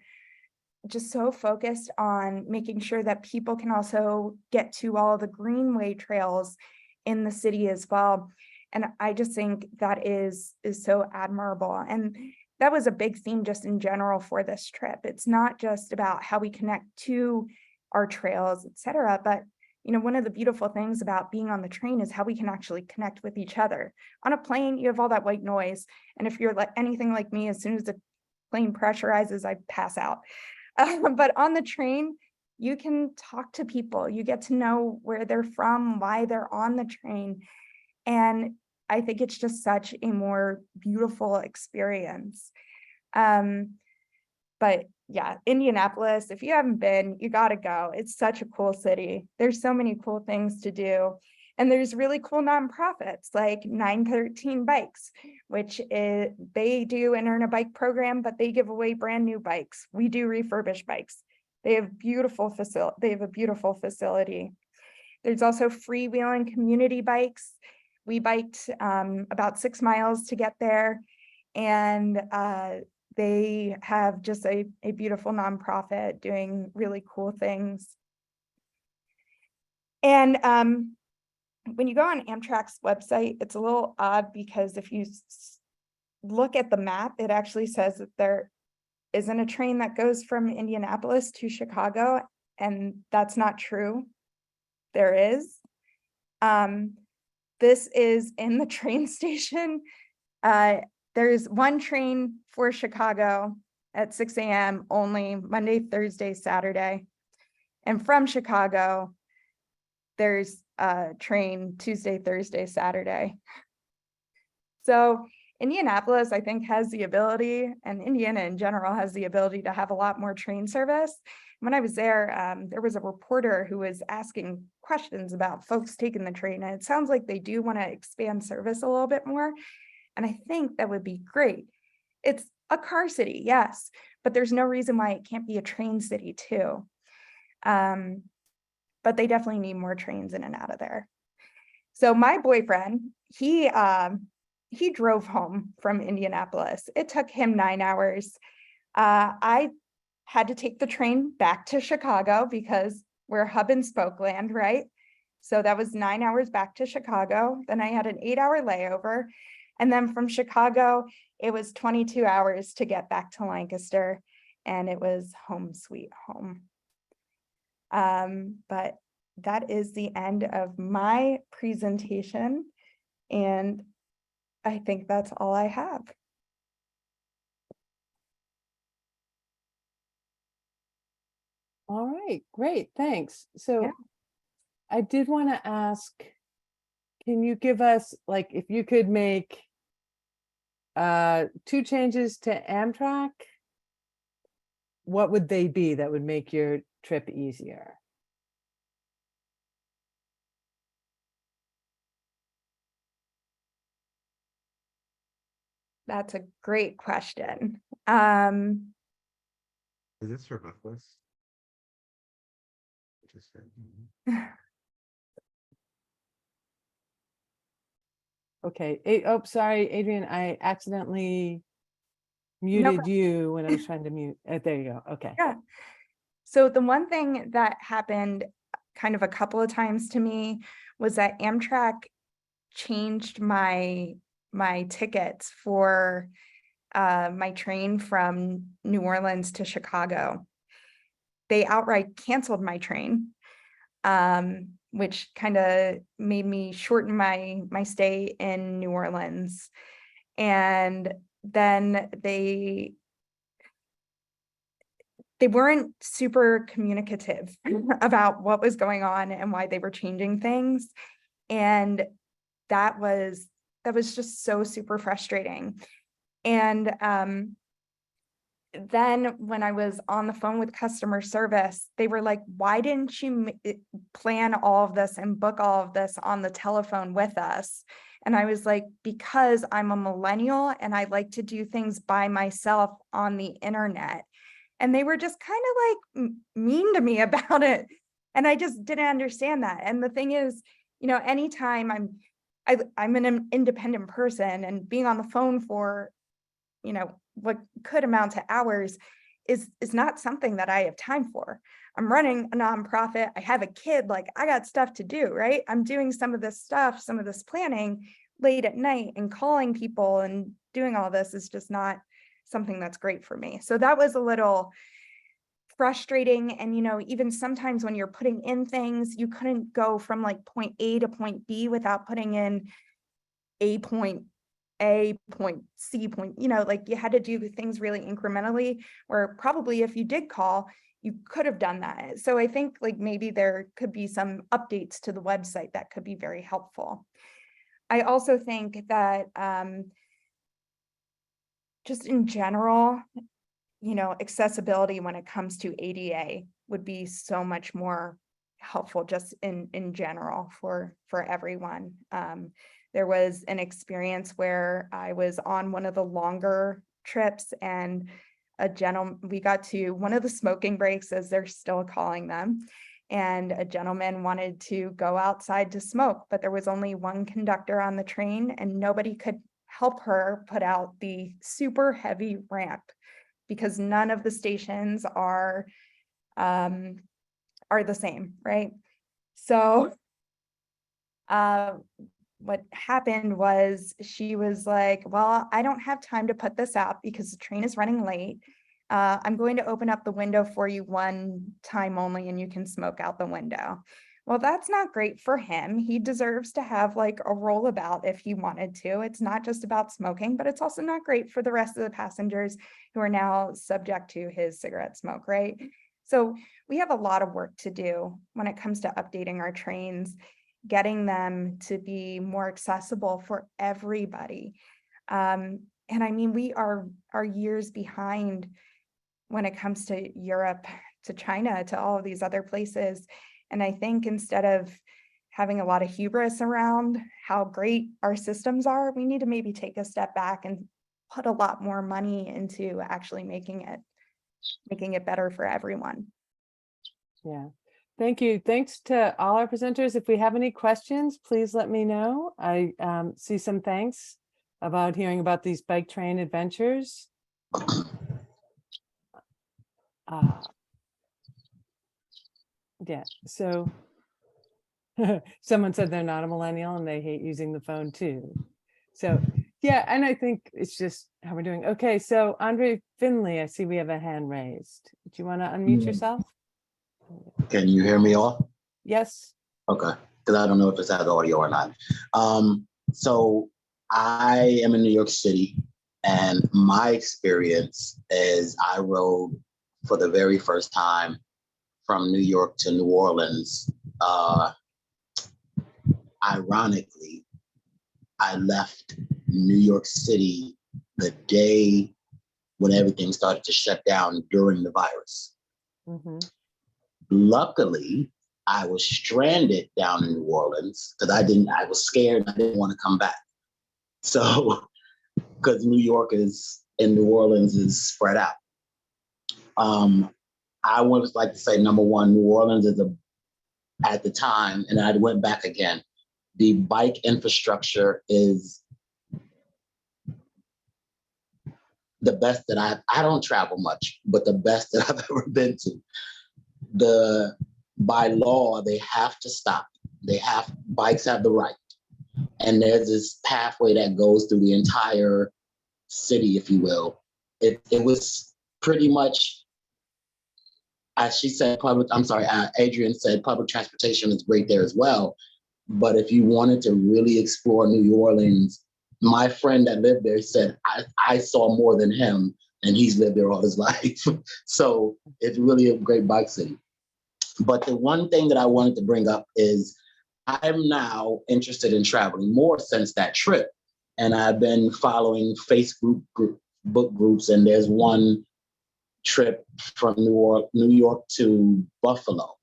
just so focused on making sure that people can also get to all the greenway trails in the city as well. And I just think that is so admirable. And that was a big theme just in general for this trip. It's not just about how we connect to our trails, et cetera, but you know, one of the beautiful things about being on the train is how we can actually connect with each other. On a plane, you have all that white noise. And if you're like anything like me, as soon as the plane pressurizes, I pass out. But on the train, you can talk to people. You get to know where they're from, why they're on the train. And I think it's just such a more beautiful experience. But yeah, Indianapolis, if you haven't been, you got to go. It's such a cool city. There's so many cool things to do. And there's really cool nonprofits like 913 Bikes, which they do an Earn a Bike program, but they give away brand new bikes. We do refurbished bikes. They have a beautiful facility. There's also freewheeling community bikes. We biked about 6 miles to get there. And they have just a beautiful nonprofit doing really cool things. And when you go on Amtrak's website, it's a little odd because if you look at the map, it actually says that there isn't a train that goes from Indianapolis to Chicago, and that's not true. There is. This is in the train station. There's one train for Chicago at 6 a.m. only, Monday, Thursday, Saturday. And from Chicago, there's a train Tuesday, Thursday, Saturday. So Indianapolis, I think, has the ability, and Indiana in general has the ability to have a lot more train service. When I was there, there was a reporter who was asking questions about folks taking the train, and it sounds like they do want to expand service a little bit more. And I think that would be great. It's a car city, yes, but there's no reason why it can't be a train city too. But they definitely need more trains in and out of there. So my boyfriend, he drove home from Indianapolis. It took him 9 hours. I had to take the train back to Chicago because we're hub and spoke land, right? So that was 9 hours back to Chicago. Then I had an 8-hour layover. And then from Chicago, it was 22 hours to get back to Lancaster, and it was home sweet home. But that is the end of my presentation, and I think that's all I have. All right, great, thanks. So Yeah. I did want to ask, can you give us, like, if you could make 2 changes to Amtrak, what would they be that would make your trip easier? That's a great question. Is this your buff list? Just Okay. Oh, sorry, Adrian, I accidentally muted you when I was trying to mute. There you go. Okay. Yeah. So the one thing that happened kind of a couple of times to me was that Amtrak changed my tickets for my train from New Orleans to Chicago. They outright canceled my train, which kind of made me shorten my stay in New Orleans. And then they weren't super communicative about what was going on and why they were changing things. And that was just so super frustrating. And then when I was on the phone with customer service, they were like, why didn't you plan all of this and book all of this on the telephone with us? And I was like, because I'm a millennial and I like to do things by myself on the internet. And they were just kind of like mean to me about it. And I just didn't understand that. And the thing is, anytime I'm an independent person, and being on the phone for, what could amount to hours is not something that I have time for. I'm running a nonprofit. I have a kid, like I got stuff to do, right? I'm doing some of this stuff, some of this planning late at night, and calling people and doing all this is just not something that's great for me. So that was a little frustrating. And, even sometimes when you're putting in things, you couldn't go from like point A to point B without putting in point C point, like you had to do things really incrementally, or probably if you did call, you could have done that. So I think like maybe there could be some updates to the website that could be very helpful. I also think that just in general, accessibility when it comes to ADA would be so much more helpful just in general for everyone. There was an experience where I was on one of the longer trips, and we got to one of the smoking breaks, as they're still calling them, and a gentleman wanted to go outside to smoke, but there was only one conductor on the train and nobody could help her put out the super heavy ramp, because none of the stations are the same, right? So what happened was she was like, well, I don't have time to put this out because the train is running late. I'm going to open up the window for you one time only and you can smoke out the window. Well, that's not great for him. He deserves to have like a rollabout if he wanted to. It's not just about smoking, but it's also not great for the rest of the passengers who are now subject to his cigarette smoke, right? So we have a lot of work to do when it comes to updating our trains, getting them to be more accessible for everybody. And I mean, we are years behind when it comes to Europe, to China, to all of these other places. And I think instead of having a lot of hubris around how great our systems are, we need to maybe take a step back and put a lot more money into actually making it better for everyone. Yeah. Thank you. Thanks to all our presenters. If we have any questions, please let me know. I see some thanks about hearing about these bike train adventures. Yeah, so someone said they're not a millennial and they hate using the phone too. So yeah, and I think it's just how we're doing. Okay, so Andre Finley, I see we have a hand raised. Do you want to unmute yourself? Can you hear me all? Yes. Okay, because I don't know if it's has audio or not. So I am in New York City, and my experience is I rode for the very first time from New York to New Orleans. Ironically, I left New York City the day when everything started to shut down during the virus. Mm-hmm. Luckily, I was stranded down in New Orleans because I was scared. I didn't want to come back. So, because New York is in New Orleans is spread out. I would like to say, number one, New Orleans is at the time, and I went back again. the bike infrastructure is the best that I don't travel much, but the best that I've ever been to. By law, they have to stop. Bikes have the right. And there's this pathway that goes through the entire city, if you will. It was pretty much, as she said, Adrian said, public transportation is great there as well. But if you wanted to really explore New Orleans, my friend that lived there said, I saw more than him, and he's lived there all his life. So it's really a great bike city. But the one thing that I wanted to bring up is I'm now interested in traveling more since that trip. And I've been following Facebook book groups, and there's one trip from New York to Buffalo.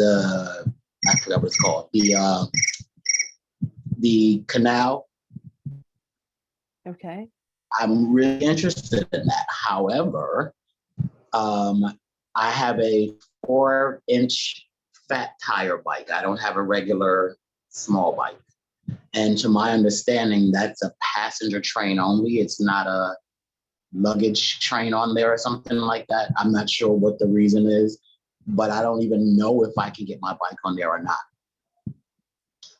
I forgot what it's called. The canal. Okay. I'm really interested in that. However, I have a 4-inch fat tire bike. I don't have a regular small bike. And to my understanding, that's a passenger train only. It's not a luggage train on there or something like that. I'm not sure what the reason is, but I don't even know if I can get my bike on there or not.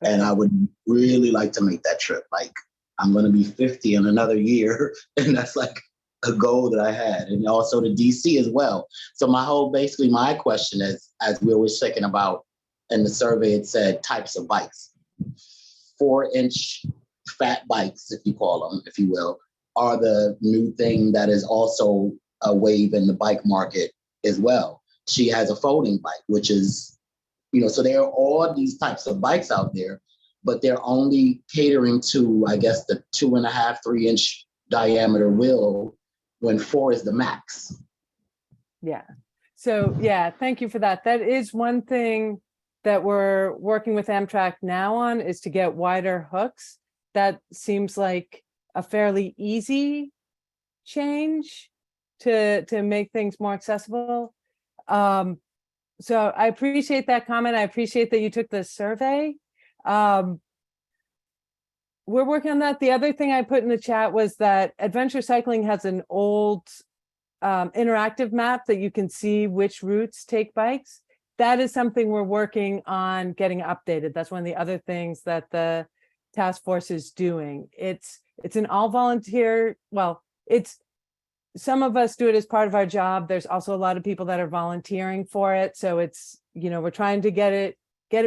Okay. And I would really like to make that trip. Like, I'm going to be 50 in another year, and that's like a goal that I had, and also to DC as well. So my question is, as we were thinking about in the survey, it said types of bikes. 4-inch fat bikes, if you call them, if you will, are the new thing that is also a wave in the bike market as well. She has a folding bike, which is, so there are all these types of bikes out there, but they're only catering to, I guess, the 2.5, 3-inch diameter wheel, when 4 is the max. Yeah. So yeah, thank you for that. That is one thing that we're working with Amtrak now on, is to get wider hooks. That seems like a fairly easy change to make things more accessible. So I appreciate that comment. I appreciate that you took the survey. We're working on that. The other thing I put in the chat was that Adventure Cycling has an old interactive map that you can see which routes take bikes. That is something we're working on getting updated. That's one of the other things that the task force is doing. It's an all volunteer. Well, some of us do it as part of our job. There's also a lot of people that are volunteering for it. So it's, we're trying to get it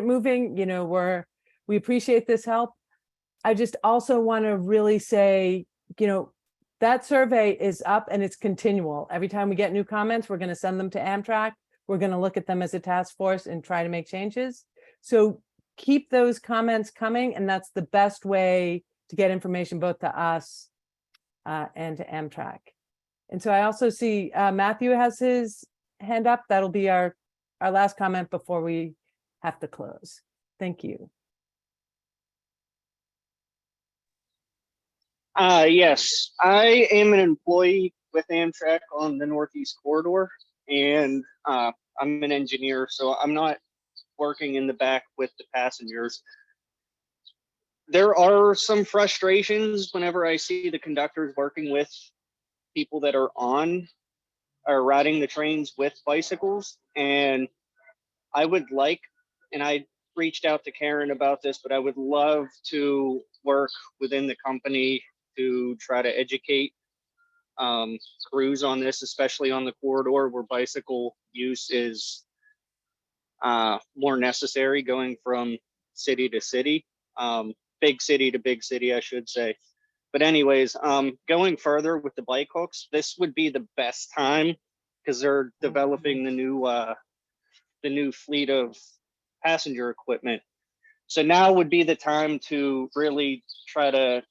moving. We appreciate this help. I just also want to really say, that survey is up and it's continual. Every time we get new comments, we're going to send them to Amtrak. We're going to look at them as a task force and try to make changes. So keep those comments coming. And that's the best way to get information both to us and to Amtrak. And so I also see Matthew has his hand up. That'll be our last comment before we have to close. Thank you. Yes, I am an employee with Amtrak on the Northeast Corridor, and I'm an engineer, so I'm not working in the back with the passengers. There are some frustrations whenever I see the conductors working with people that are riding the trains with bicycles, and I would like, and I reached out to Karen about this, but I would love to work within the company to try to educate crews on this, especially on the corridor where bicycle use is more necessary, going from city to city, big city to big city, I should say. But anyways, going further with the bike hooks, this would be the best time because they're developing the new fleet of passenger equipment. So now would be the time to really try to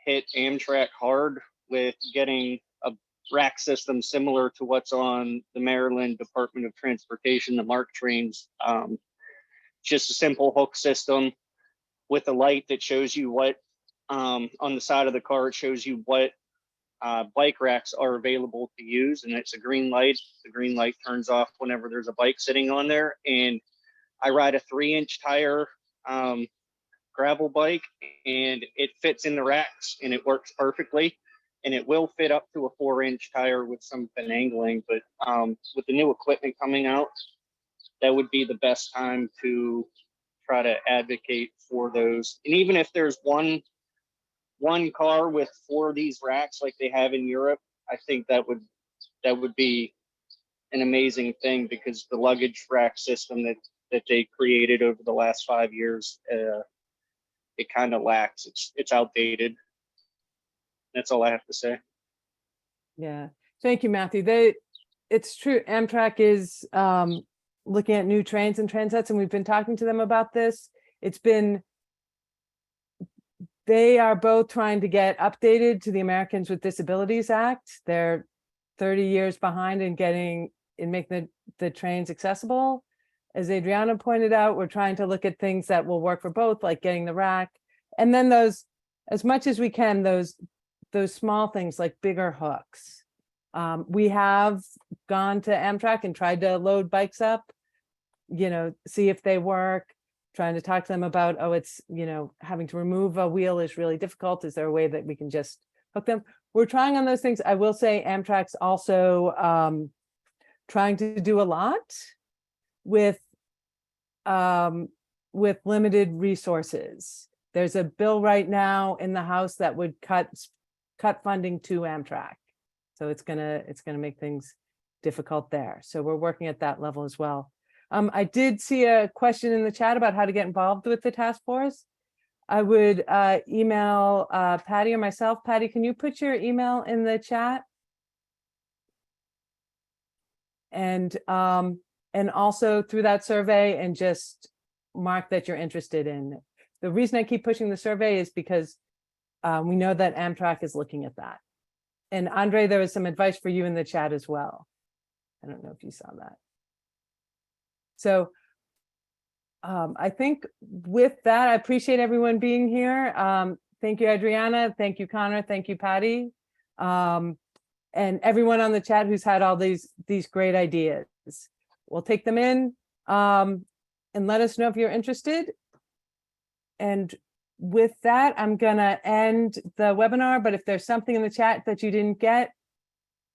hit Amtrak hard with getting a rack system similar to what's on the Maryland Department of Transportation, the MARC trains. Just a simple hook system with a light that shows you what, on the side of the car, it shows you what bike racks are available to use, and it's a green light. The green light turns off whenever there's a bike sitting on there, and I ride a 3-inch tire gravel bike, and it fits in the racks and it works perfectly. And it will fit up to a 4-inch tire with some finagling, but with the new equipment coming out, that would be the best time to try to advocate for those. And even if there's one car with 4 of these racks like they have in Europe, I think that would be an amazing thing, because the luggage rack system that they created over the last 5 years, it kind of lacks. It's outdated. That's all I have to say. Yeah, thank you, Matthew. It's true. Amtrak is looking at new trains and transets, and we've been talking to them about this. They are both trying to get updated to the Americans with Disabilities Act. They're 30 years behind in making the trains accessible. As Adriana pointed out, we're trying to look at things that will work for both, like getting the rack. And then those, as much as we can, those small things like bigger hooks. We have gone to Amtrak and tried to load bikes up, see if they work, trying to talk to them about, it's, having to remove a wheel is really difficult. Is there a way that we can just hook them? We're trying on those things. I will say Amtrak's also trying to do a lot with limited resources. There's a bill right now in the House that would cut funding to Amtrak. So it's gonna make things difficult there. So we're working at that level as well. I did see a question in the chat about how to get involved with the task force. I would email Patty or myself. Patty, can you put your email in the chat? And also through that survey, and just mark that you're interested in. The reason I keep pushing the survey is because we know that Amtrak is looking at that. And Andre, there was some advice for you in the chat as well. I don't know if you saw that. So I think with that, I appreciate everyone being here. Thank you, Adriana. Thank you, Connor. Thank you, Patty. And everyone on the chat who's had all these great ideas. We'll take them in and let us know if you're interested. And with that, I'm gonna end the webinar, but if there's something in the chat that you didn't get,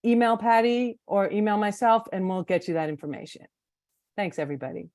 email Patty or email myself and we'll get you that information. Thanks, everybody.